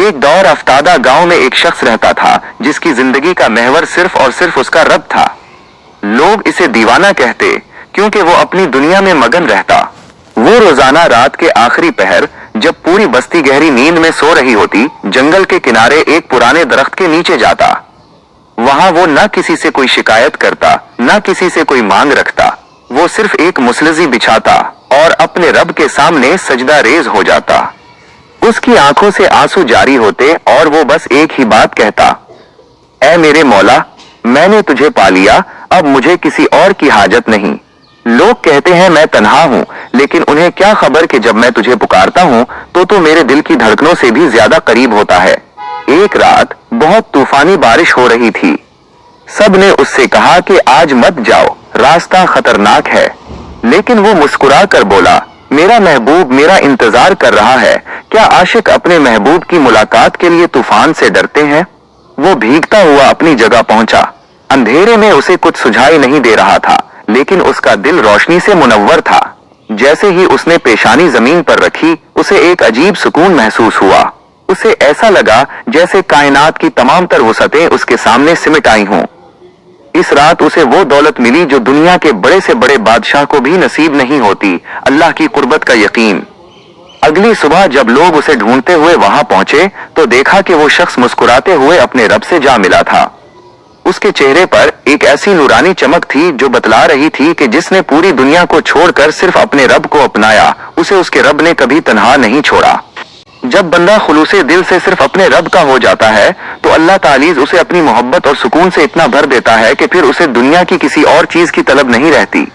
एक दौर अफ्तादा गांव में एक शख्स रहता था जिसकी जिंदगी का महवर सिर्फ और सिर्फ उसका रब था। लोग इसे दीवाना कहते क्योंकि वो अपनी दुनिया में मगन रहता। वो रोजाना रात के आखिरी पहर जब पूरी बस्ती गहरी नींद में सो रही होती, जंगल के किनारे एक पुराने दरख्त के नीचे जाता। वहां वो न किसी से कोई शिकायत करता, न किसी से कोई मांग रखता। वो सिर्फ एक मुसलजी बिछाता और अपने रब के सामने सजदा रेज हो जाता। उसकी आंखों से आंसू जारी होते और वो बस एक ही बात कहता, ऐ मेरे मौला, मैंने तुझे पा लिया, अब मुझे किसी और की हाजत नहीं। लोग कहते हैं मैं तन्हा हूँ, लेकिन उन्हें क्या खबर कि जब मैं तुझे पुकारता हूँ तो मेरे दिल की धड़कनों से भी ज्यादा करीब होता है। एक रात बहुत तूफानी बारिश हो रही थी। सब ने उससे कहा कि आज मत जाओ, रास्ता खतरनाक है। लेकिन वो मुस्कुरा कर बोला, मेरा महबूब मेरा इंतजार कर रहा है। क्या आशिक अपने महबूब की मुलाकात के लिए तूफान से डरते हैं? वो भीगता हुआ अपनी जगह पहुंचा। अंधेरे में उसे कुछ सुझाई नहीं दे रहा था, लेकिन उसका दिल रोशनी से मुनव्वर था। जैसे ही उसने पेशानी जमीन पर रखी, उसे एक अजीब सुकून महसूस हुआ। उसे ऐसा लगा जैसे कायनात की तमाम तर वसअतें उसके सामने सिमट आई हों। इस रात उसे वो दौलत मिली जो दुनिया के बड़े से बड़े बादशाह को भी नसीब नहीं होती, अल्लाह की कुर्बत का यकीन। अगली सुबह जब लोग उसे ढूंढते हुए वहां पहुंचे तो देखा कि वो शख्स मुस्कुराते हुए अपने रब से जा मिला था। उसके चेहरे पर एक ऐसी नूरानी चमक थी जो बतला रही थी कि जिसने पूरी दुनिया को छोड़कर सिर्फ अपने रब को अपनाया, उसे उसके रब ने कभी तन्हा नहीं छोड़ा। जब बंदा खुलूसे दिल से सिर्फ अपने रब का हो जाता है तो अल्लाह तालीज उसे अपनी मोहब्बत और सुकून से इतना भर देता है कि फिर उसे दुनिया की किसी और चीज की तलब नहीं रहती।